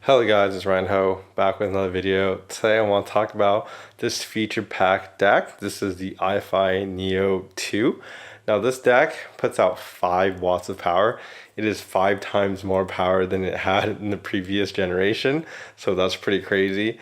Hello guys, it's Ryan Ho back with another video. Today I want to talk about this feature pack DAC. This is the Ifi Neo 2. Now this DAC puts out 5 watts of power. It is 5 times more power than it had in the previous generation, so that's pretty crazy.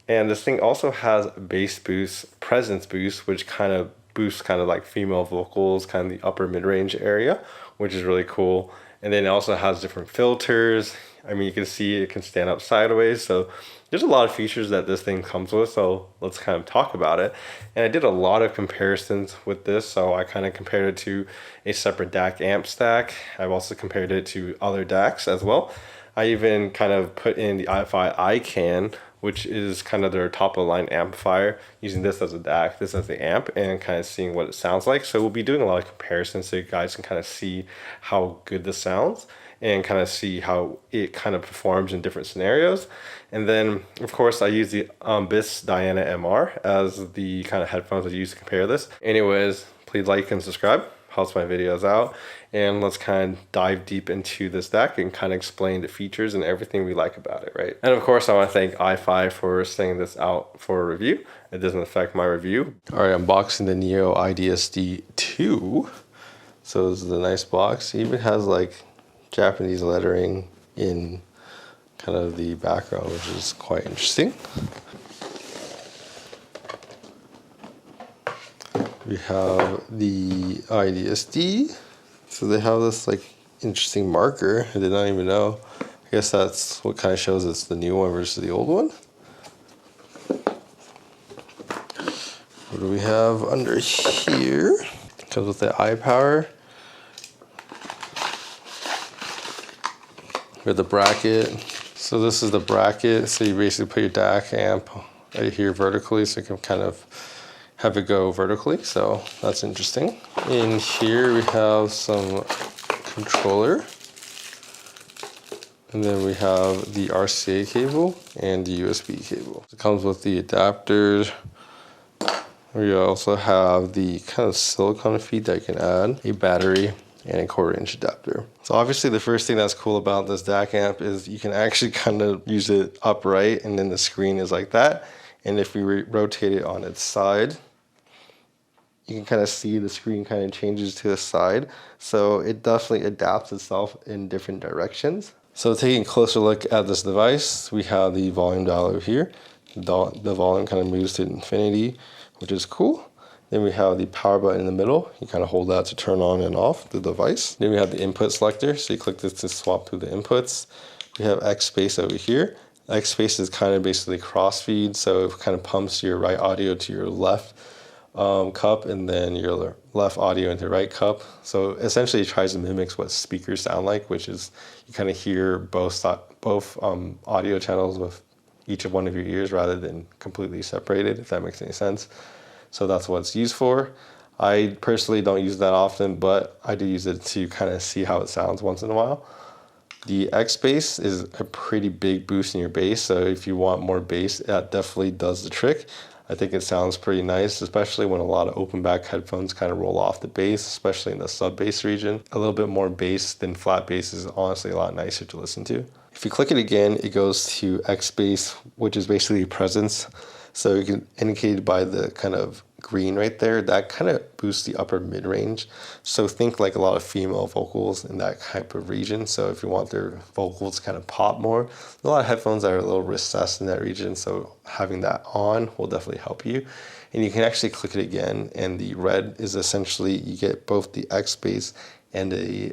And this thing also has bass boost, presence boost, which kind of boosts kind of like female vocals, kind of the upper mid-range area, which is really cool. And then it also has different filters. I mean, you can see it can stand up sideways. So there's a lot of features that this thing comes with. So let's kind of talk about it. And I did a lot of comparisons with this. So I kind of compared it to a separate DAC amp stack. I've also compared it to other DACs as well. I even kind of put in the Ifi iCan, which is kind of their top of the line amplifier, using this as a DAC, this as the amp, and kind of seeing what it sounds like. So we'll be doing a lot of comparisons so you guys can kind of see how good this sounds and kind of see how it kind of performs in different scenarios. And then, of course, I use the BIS Diana MR as the kind of headphones I use to compare this. Anyways, please like and subscribe. Helps my videos out. And let's kind of dive deep into this DAC and kind of explain the features and everything we like about it, right? And of course, I want to thank Ifi for sending this out for a review. It doesn't affect my review. All right, unboxing the Neo iDsd 2. So this is a nice box. It even has like Japanese lettering in kind of the background, which is quite interesting. We have the iDsd. So they have this like interesting marker. I did not even know. I guess that's what kind of shows it's the new one versus the old one. What do we have under here? Comes with the iPower. We have the bracket. So this is the bracket. So you basically put your DAC amp right here vertically, so you can kind of have it go vertically. So that's interesting. In here we have some controller. And then we have the RCA cable and the USB cable. It comes with the adapters. We also have the kind of silicone feet that you can add, a battery, and a 1/4-inch adapter. So obviously the first thing that's cool about this DAC amp is you can actually kind of use it upright, and then the screen is like that. And if we rotate it on its side, you can kind of see the screen kind of changes to the side. So it definitely adapts itself in different directions. So taking a closer look at this device, we have the volume dial over here. The volume kind of moves to infinity, which is cool. Then we have the power button in the middle. You kind of hold that to turn on and off the device. Then we have the input selector. So you click this to swap through the inputs. We have X space over here. X space is kind of basically crossfeed. So it kind of pumps your right audio to your left cup, and then your left audio into right cup. So essentially it tries to mimic what speakers sound like, which is you kind of hear both audio channels with each of one of your ears rather than completely separated, if that makes any sense. So that's what it's used for. I personally don't use that often, but I do use it to kind of see how it sounds once in a while. The X bass is a pretty big boost in your bass, so if you want more bass, that definitely does the trick. I think it sounds pretty nice, especially when a lot of open back headphones kind of roll off the bass, especially in the sub bass region. A little bit more bass than flat bass is honestly a lot nicer to listen to. If you click it again, it goes to X bass, which is basically presence. So you can indicate by the kind of green right there, that kind of boosts the upper mid-range. So think like a lot of female vocals in that type of region. So if you want their vocals to kind of pop more, a lot of headphones that are a little recessed in that region. So having that on will definitely help you. And you can actually click it again, and the red is essentially you get both the X bass and a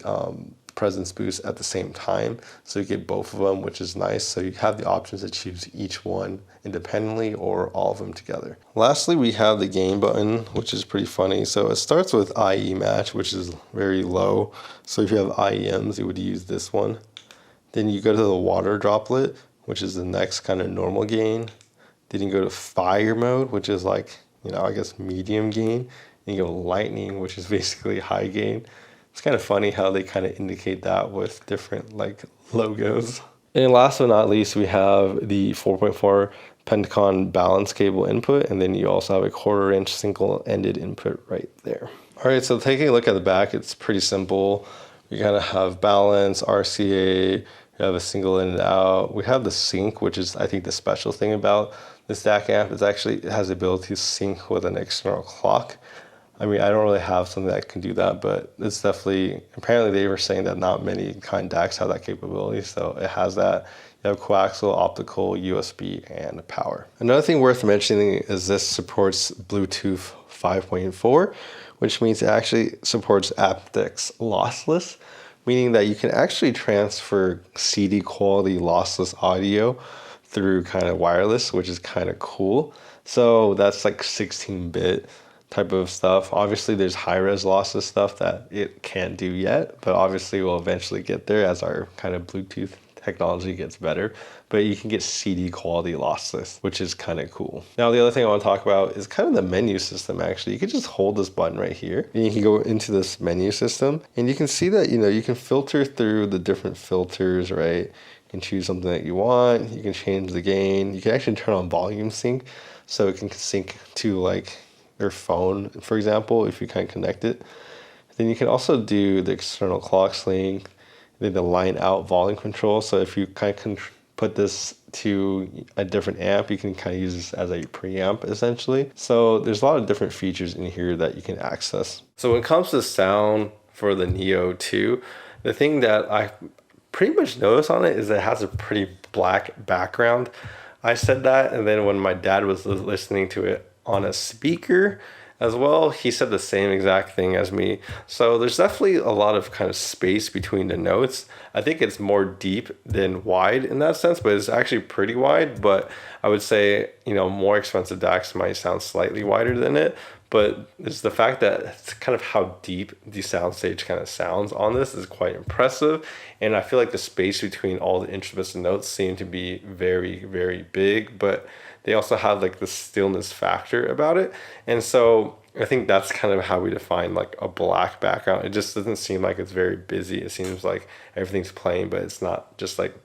presence boost at the same time, so you get both of them, which is nice. So you have the options to choose each one independently or all of them together. Lastly, we have the gain button, which is pretty funny. So it starts with IE match, which is very low. So if you have IEMs, you would use this one. Then you go to the water droplet, which is the next kind of normal gain. Then you go to fire mode, which is like, I guess medium gain. And you go lightning, which is basically high gain. It's kind of funny how they kind of indicate that with different like logos. And last but not least, we have the 4.4 Pentacon balance cable input, and then you also have a 1/4-inch single-ended input right there. All right, so taking a look at the back, it's pretty simple. We kind of have balance, RCA, You have a single in and out. We have the sync, which is I think the special thing about this DAC amp is actually it has the ability to sync with an external clock. I mean, I don't really have something that can do that, but it's definitely, apparently they were saying that not many kind DACs have that capability, so it has that. You have coaxial, optical, USB, and power. Another thing worth mentioning is this supports Bluetooth 5.4, which means it actually supports aptX lossless, meaning that you can actually transfer CD quality lossless audio through kind of wireless, which is kind of cool. So that's like 16-bit type of stuff. Obviously, there's high-res lossless stuff that it can't do yet, but obviously we'll eventually get there as our kind of Bluetooth technology gets better. But you can get CD quality lossless, which is kind of cool. Now, the other thing I want to talk about is kind of the menu system, actually. You can just hold this button right here, and you can go into this menu system, and you can see that, you can filter through the different filters, right? You can choose something that you want. You can change the gain. You can actually turn on volume sync, so it can sync to like your phone, for example, if you kind of connect it. Then you can also do the external clock link, then the line out volume control. So if you kind of put this to a different amp, you can kind of use this as a preamp essentially. So there's a lot of different features in here that you can access. So when it comes to sound for the Neo 2, the thing that I pretty much noticed on it is that it has a pretty black background. I said that, and then when my dad was listening to it on a speaker as well, he said the same exact thing as me. So there's definitely a lot of kind of space between the notes. I think it's more deep than wide in that sense, but it's actually pretty wide. But I would say, more expensive DACs might sound slightly wider than it. But it's the fact that it's kind of how deep the soundstage kind of sounds on this is quite impressive. And I feel like the space between all the instruments and notes seem to be very, very big, but they also have like the stillness factor about it. And so I think that's kind of how we define like a black background. It just doesn't seem like it's very busy. It seems like everything's playing, but it's not just like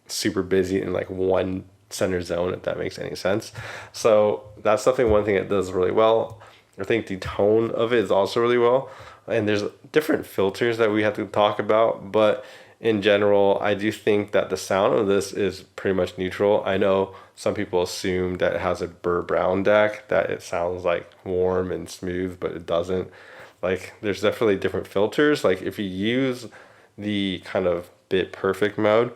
super busy in like one center zone, if that makes any sense. So that's definitely one thing it does really well. I think the tone of it is also really well. And there's different filters that we have to talk about, but in general, I do think that the sound of this is pretty much neutral. I know some people assume that it has a Burr Brown DAC, that it sounds like warm and smooth, but it doesn't. Like, there's definitely different filters. Like, if you use the kind of bit perfect mode,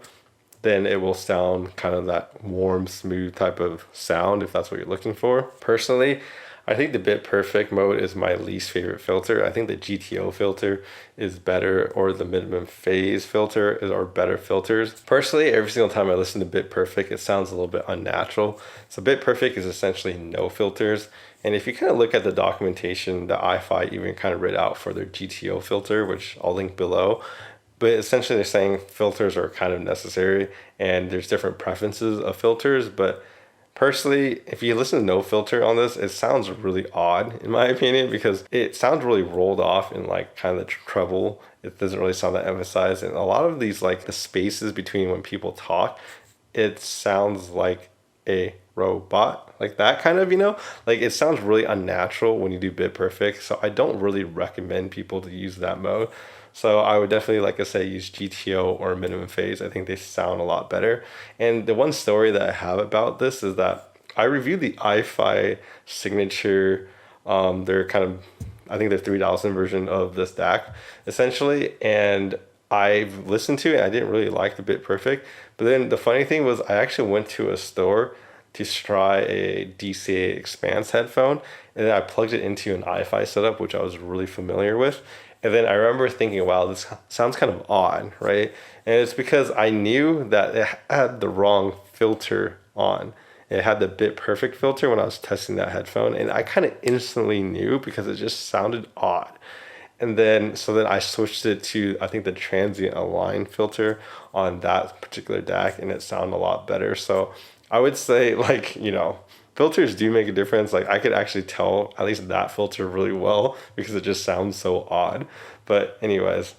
then it will sound kind of that warm, smooth type of sound if that's what you're looking for. Personally, I think the bit perfect mode is my least favorite filter. I think the GTO filter is better, or the minimum phase filter are better filters. Personally, every single time I listen to bit perfect, it sounds a little bit unnatural. So bit perfect is essentially no filters. And if you kind of look at the documentation that Ifi even kind of read out for their GTO filter, which I'll link below, but essentially they're saying filters are kind of necessary and there's different preferences of filters. But personally, if you listen to no filter on this, it sounds really odd in my opinion, because it sounds really rolled off in like kind of the treble. It doesn't really sound that emphasized. And a lot of these, like the spaces between when people talk, it sounds like a robot, like that kind of, like it sounds really unnatural when you do bit perfect. So I don't really recommend people to use that mode. So I would definitely, like I say, use GTO or minimum phase. I think they sound a lot better. And the one story that I have about this is that I reviewed the Ifi signature, their kind of, I think their 3000 version of this DAC essentially, and I've listened to it. I didn't really like the bit perfect, but then the funny thing was I actually went to a store to try a DCA Expanse headphone, and then I plugged it into an Ifi setup, which I was really familiar with. And then I remember thinking, wow, this sounds kind of odd, right? And it's because I knew that it had the wrong filter on. It had the bit perfect filter when I was testing that headphone, and I kind of instantly knew because it just sounded odd. And then, so then I switched it to, I think, the transient align filter on that particular DAC, and it sounded a lot better. So I would say, like, filters do make a difference. Like, I could actually tell at least that filter really well because it just sounds so odd. But anyways,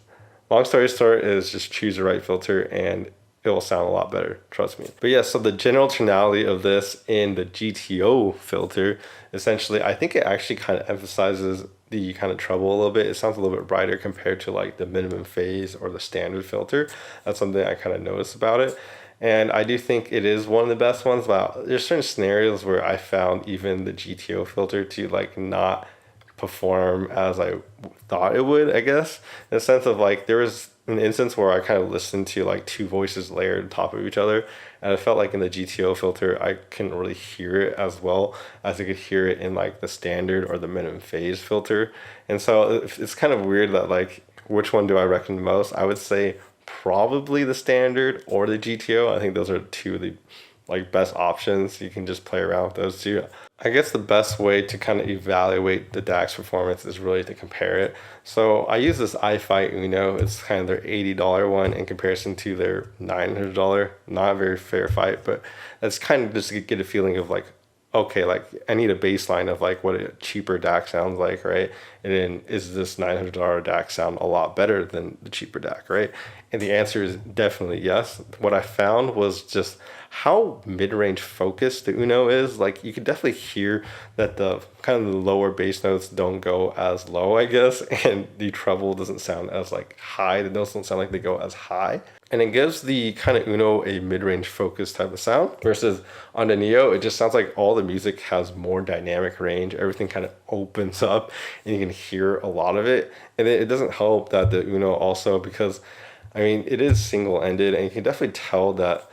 long story short is just choose the right filter, and it will sound a lot better, trust me. But yeah, so the general tonality of this in the GTO filter, essentially, I think it actually kind of emphasizes the kind of treble a little bit. It sounds a little bit brighter compared to like the minimum phase or the standard filter. That's something I kind of noticed about it. And I do think it is one of the best ones, but there's certain scenarios where I found even the GTO filter to like not perform as I thought it would, I guess, in the sense of like there was an instance where I kind of listened to like two voices layered on top of each other, and I felt like in the GTO filter I couldn't really hear it as well as I could hear it in like the standard or the minimum phase filter. And so it's kind of weird that like which one do I recommend most? I would say probably the standard or the GTO. I think those are two of the like best options. You can just play around with those two. I guess the best way to kind of evaluate the DAC's performance is really to compare it. So I use this Ifi Uno. It's kind of their $80 one in comparison to their $900. Not a very fair fight, but that's kind of just to get a feeling of like, okay, like I need a baseline of like what a cheaper DAC sounds like, right? And then is this $900 DAC sound a lot better than the cheaper DAC, right? And the answer is definitely yes. What I found was just how mid-range focused the Uno is. Like you could definitely hear that the kind of the lower bass notes don't go as low, I guess, and the treble doesn't sound as like high. The notes don't sound like they go as high. And it gives the kind of Uno a mid-range focus type of sound versus on the Neo, it just sounds like all the music has more dynamic range. Everything kind of opens up and you can hear a lot of it. And it doesn't help that the Uno also, because I mean, it is single-ended and you can definitely tell that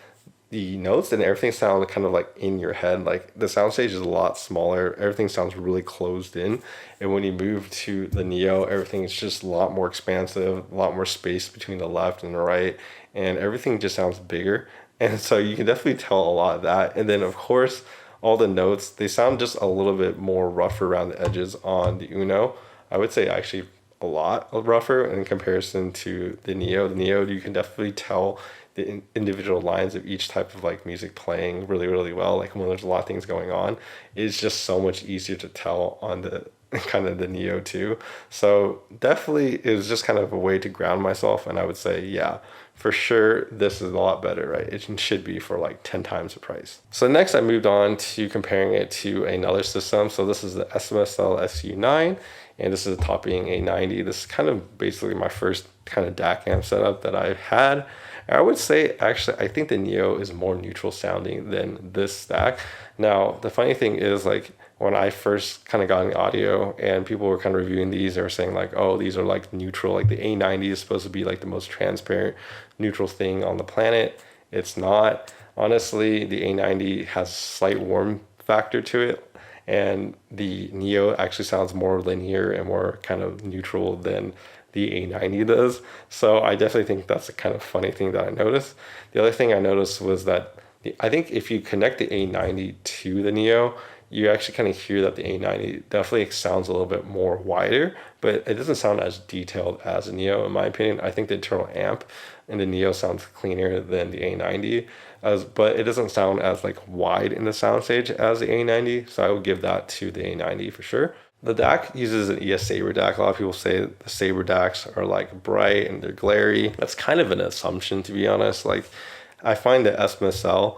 the notes and everything sound kind of like in your head. Like the soundstage is a lot smaller. Everything sounds really closed in. And when you move to the Neo, everything is just a lot more expansive, a lot more space between the left and the right. And everything just sounds bigger. And so you can definitely tell a lot of that. And then of course, all the notes, they sound just a little bit more rougher around the edges on the Uno. I would say actually a lot rougher in comparison to the Neo. The Neo, you can definitely tell the individual lines of each type of like music playing really, really well. Like when there's a lot of things going on, it's just so much easier to tell on the kind of the Neo too. So definitely it was just kind of a way to ground myself. And I would say, yeah, for sure, this is a lot better, right? It should be for like 10 times the price. So next I moved on to comparing it to another system. So this is the SMSL SU9, and this is the top being A90. This is kind of basically my first kind of DAC amp setup that I've had. I would say, actually, I think the Neo is more neutral sounding than this stack. Now, the funny thing is, like, when I first kind of got in the audio and people were kind of reviewing these, they were saying, like, oh, these are, like, neutral. Like, the A90 is supposed to be, like, the most transparent, neutral thing on the planet. It's not. Honestly, the A90 has a slight warm factor to it. And the Neo actually sounds more linear and more kind of neutral than the A90 does. So I definitely think that's a kind of funny thing that I noticed. The other thing I noticed was that I think if you connect the A90 to the Neo, you actually kind of hear that the A90 definitely sounds a little bit more wider, but it doesn't sound as detailed as a Neo in my opinion. I think the internal amp in the Neo sounds cleaner than the A90, but it doesn't sound as like wide in the soundstage as the A90, so I would give that to the A90 for sure. The DAC uses an ES Sabre DAC. A lot of people say the Sabre DACs are like bright and they're glary. That's kind of an assumption, to be honest. Like I find that SMSL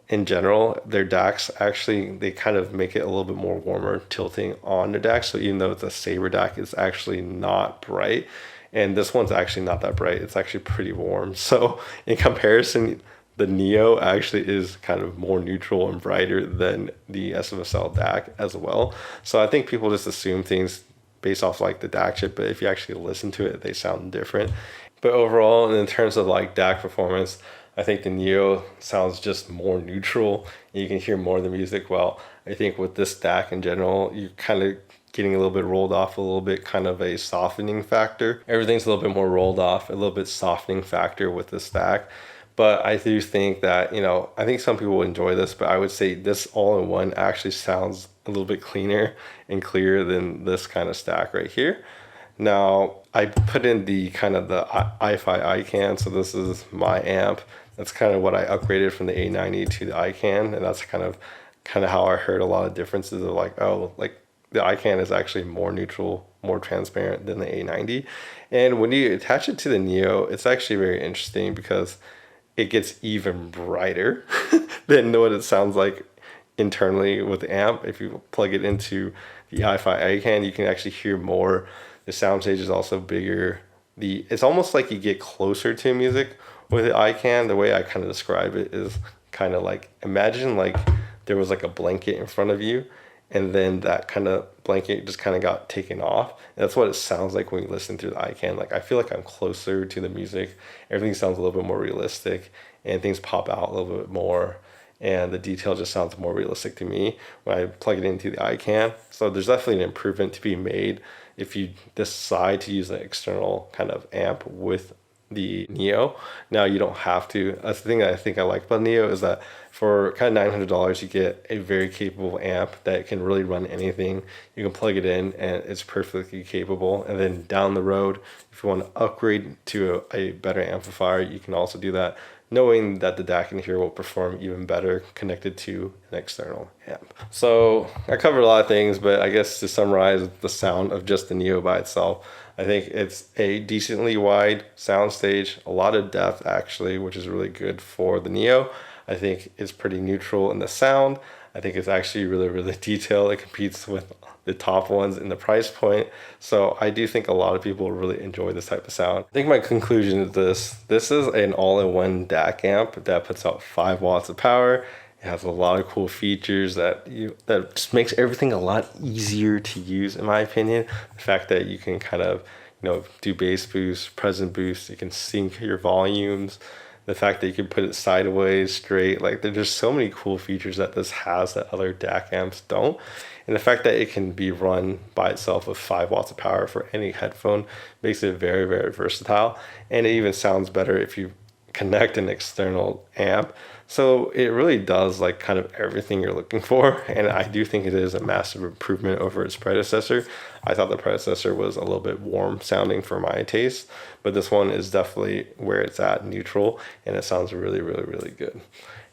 in general, their DACs actually, they kind of make it a little bit more warmer tilting on the DAC. So even though it's a Sabre DAC, it's actually not bright. And this one's actually not that bright. It's actually pretty warm. So in comparison, the Neo actually is kind of more neutral and brighter than the SMSL DAC as well. So I think people just assume things based off like the DAC chip, but if you actually listen to it, they sound different. But overall, in terms of like DAC performance, I think the Neo sounds just more neutral and you can hear more of the music. Well, I think with this DAC in general, you kind of getting a little bit rolled off, a little bit kind of a softening factor. Everything's a little bit more rolled off, a little bit softening factor with the stack. But I do think that, you know, I think some people will enjoy this, but I would say this all-in-one actually sounds a little bit cleaner and clearer than this kind of stack right here. Now, I put in the kind of the Ifi iCan, so this is my amp. That's kind of what I upgraded from the A90 to the iCan, and that's kind of how I heard a lot of differences of like, oh, like the iCan is actually more neutral, more transparent than the A90. And when you attach it to the Neo, it's actually very interesting because it gets even brighter than what it sounds like internally with the amp. If you plug it into the Ifi iCan, you can actually hear more. The sound stage is also bigger. It's almost like you get closer to music with the iCan. The way I kind of describe it is kind of like, imagine like there was like a blanket in front of you, and then that kind of blanket just kind of got taken off. And that's what it sounds like when you listen through the iCan. Like, I feel like I'm closer to the music. Everything sounds a little bit more realistic, and things pop out a little bit more, and the detail just sounds more realistic to me when I plug it into the iCan. So there's definitely an improvement to be made if you decide to use an external kind of amp with the Neo. Now you don't have to. That's the thing that I think I like about Neo, is that for kind of $900 you get a very capable amp that can really run anything. You can plug it in and it's perfectly capable. And then down the road, if you want to upgrade to a better amplifier, you can also do that, knowing that the DAC in here will perform even better connected to an external amp. So I covered a lot of things, but I guess to summarize the sound of just the Neo by itself, I think it's a decently wide sound stage, a lot of depth actually, which is really good for the Neo. I think it's pretty neutral in the sound. I think it's actually really, really detailed. It competes with the top ones in the price point. So I do think a lot of people really enjoy this type of sound. I think my conclusion is this. This is an all-in-one DAC amp that puts out 5 watts of power. It has a lot of cool features that just makes everything a lot easier to use, in my opinion. The fact that you can kind of, do bass boost, present boost, you can sync your volumes. The fact that you can put it sideways, straight, like there's just so many cool features that this has that other DAC amps don't. And the fact that it can be run by itself with 5 watts of power for any headphone makes it very, very versatile. And it even sounds better if you connect an external amp. So it really does like kind of everything you're looking for. And I do think it is a massive improvement over its predecessor. I thought the predecessor was a little bit warm sounding for my taste, but this one is definitely where it's at, neutral, and it sounds really, really, really good.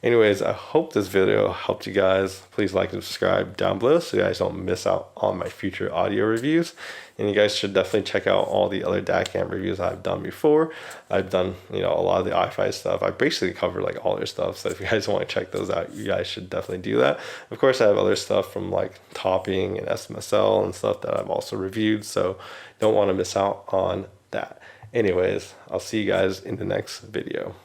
Anyways, I hope this video helped you guys. Please like and subscribe down below so you guys don't miss out on my future audio reviews. And you guys should definitely check out all the other DAC amp reviews I've done before. I've done, a lot of the Ifi stuff. I basically covered like all their stuff. So if you guys want to check those out, you guys should definitely do that. Of course, I have other stuff from like topping and SMSL and stuff that I've also reviewed. So don't want to miss out on that. Anyways, I'll see you guys in the next video.